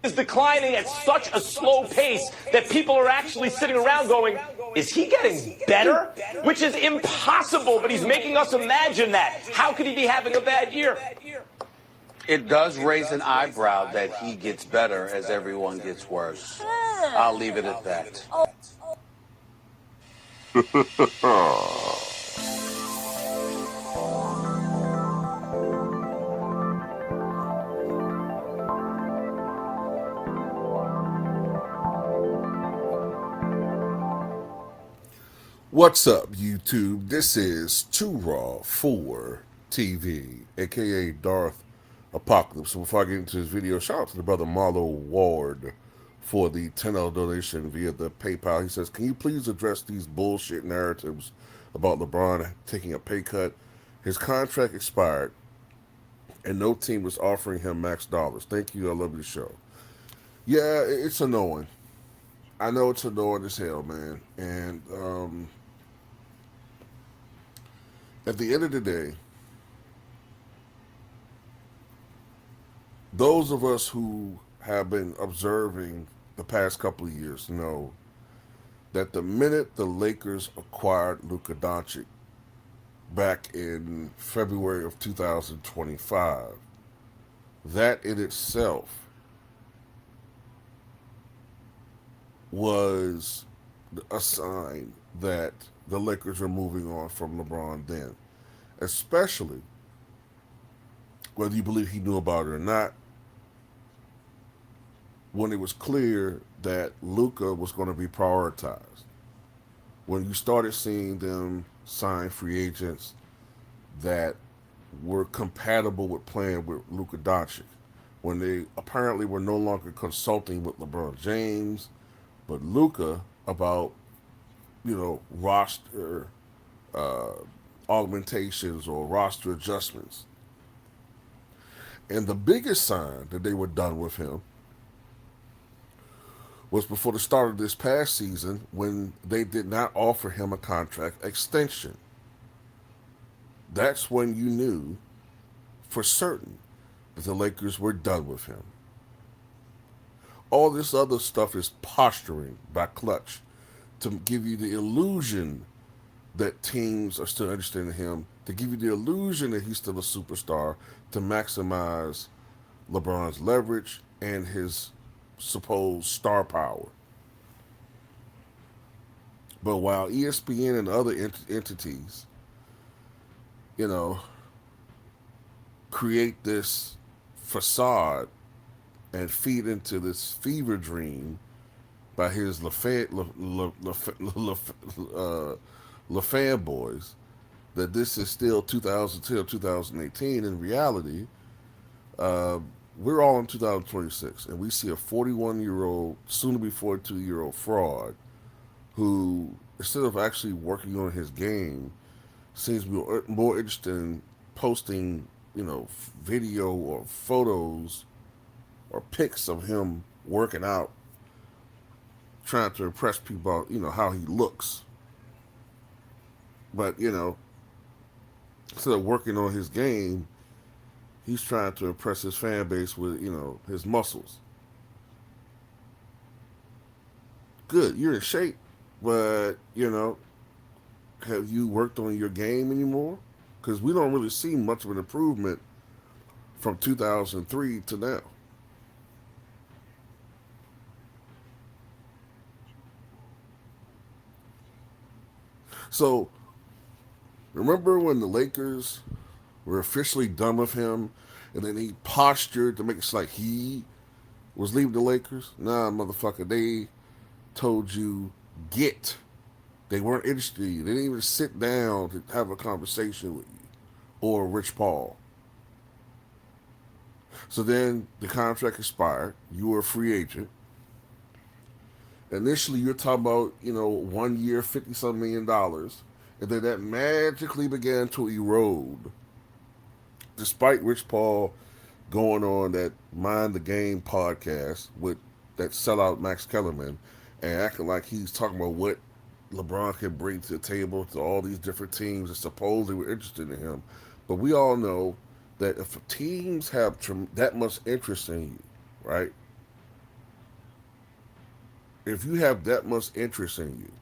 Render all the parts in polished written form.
is declining at such a slow pace that people are actually sitting around going, is he getting better? Which is impossible, but he's making us imagine that. How could he be having a bad year? It does raise an eyebrow that he gets better as everyone gets worse. I'll leave it at that. What's up, YouTube? This is Too Raw for TV, aka Darth Apocalypse. So before I get into this video, shout out to the brother Marlo Ward for the $10 donation via the PayPal. He says, can you please address these bullshit narratives about LeBron taking a pay cut? His contract expired, and no team was offering him max dollars. Thank you. I love your show. Yeah, it's annoying. I know it's annoying as hell, man. And, at the end of the day, those of us who have been observing the past couple of years know that the minute the Lakers acquired Luka Doncic back in February of 2025, that in itself was a sign that the Lakers were moving on from LeBron then. Especially whether you believe he knew about it or not, when it was clear that Luka was going to be prioritized. When you started seeing them sign free agents that were compatible with playing with Luka Doncic. When they apparently were no longer consulting with LeBron James, but Luka about, roster augmentations or roster adjustments. And the biggest sign that they were done with him was before the start of this past season when they did not offer him a contract extension. That's when you knew for certain that the Lakers were done with him. All this other stuff is posturing by Clutch to give you the illusion that teams are still interested in him, to give you the illusion that he's still a superstar, to maximize LeBron's leverage and his supposed star power. But while ESPN and other entities, create this facade and feed into this fever dream by his fanboys that this is still 2010, 2018. In reality, we're all in 2026, and we see a 41-year-old, soon-to-be 42-year-old fraud who, instead of actually working on his game, seems to be more interested in posting, video or photos or pics of him working out, trying to impress people about, how he looks. But, instead of working on his game, he's trying to impress his fan base with, his muscles. Good, you're in shape, but, have you worked on your game anymore? Because we don't really see much of an improvement from 2003 to now. So, remember when the Lakers were officially done with him, and then he postured to make it like he was leaving the Lakers? Nah, motherfucker, they told you get. They weren't interested in you. They didn't even sit down to have a conversation with you or Rich Paul. So then the contract expired. You were a free agent. Initially, you're talking about, 1 year, $50-some million. And then that magically began to erode. Despite Rich Paul going on that Mind the Game podcast with that sellout Max Kellerman and acting like he's talking about what LeBron can bring to the table to all these different teams that supposedly were interested in him. But we all know that if teams have that much interest in you, right, if you have that much interest in you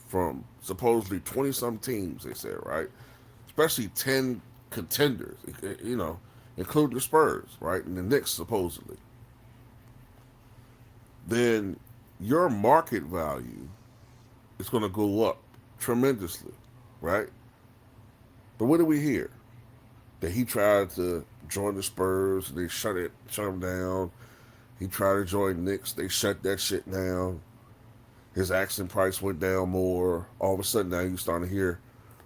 from supposedly 20-some teams, they said, right? Especially 10 contenders, you know, including the Spurs, right? And the Knicks, supposedly. Then your market value is going to go up tremendously, right? But what do we hear? That he tried to join the Spurs, they shut him down. He tried to join Knicks, they shut that shit down. His asking price went down more. All of a sudden now you're starting to hear,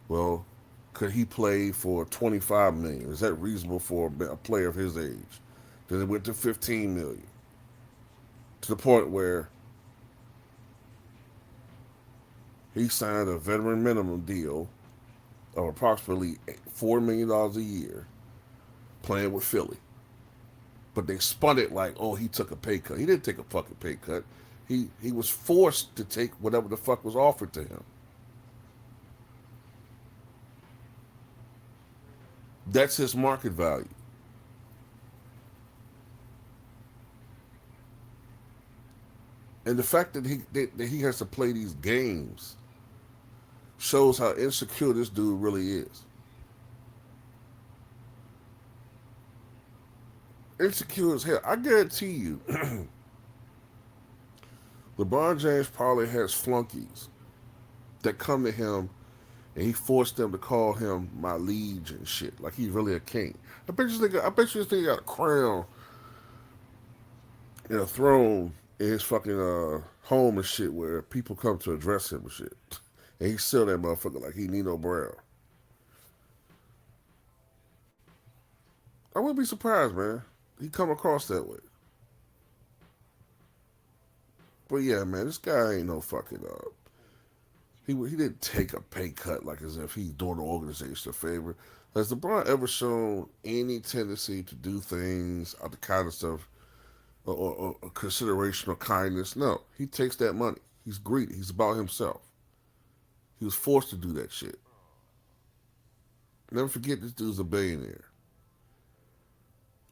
well, could he play for $25 million? Is that reasonable for a player of his age? Then it went to $15 million. To the point where he signed a veteran minimum deal of approximately $4 million a year playing with Philly. But they spun it like, oh, he took a pay cut. He didn't take a fucking pay cut. He was forced to take whatever the fuck was offered to him. That's his market value. And the fact that he has to play these games shows how insecure this dude really is. Insecure as hell. I guarantee you, LeBron James probably has flunkies that come to him and he forced them to call him my liege and shit. Like he's really a king. I bet you this nigga got a crown and a throne in his fucking home and shit where people come to address him and shit. And he still that motherfucker like he Nino Brown. I wouldn't be surprised, man. He come across that way. But yeah, man, this guy ain't no fucking he didn't take a pay cut like as if he's doing the organization a favor. Has LeBron ever shown any tendency to do things out the kindness of or consideration or kindness? No. He takes that money. He's greedy. He's about himself. He was forced to do that shit. Never forget this dude's a billionaire.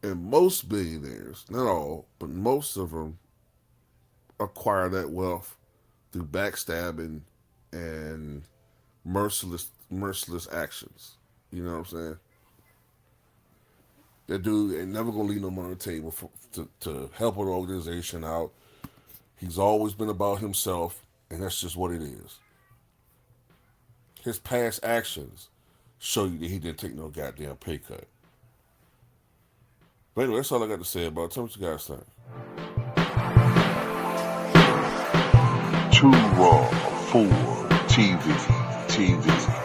And most billionaires, not all, but most of them acquire that wealth through backstabbing and merciless actions. You know what I'm saying? That dude ain't never gonna leave no money on the table to help an organization out. He's always been about himself, and that's just what it is. His past actions show you that he didn't take no goddamn pay cut. But anyway, that's all I got to say about it. Tell me what you guys think. Too Raw for TV.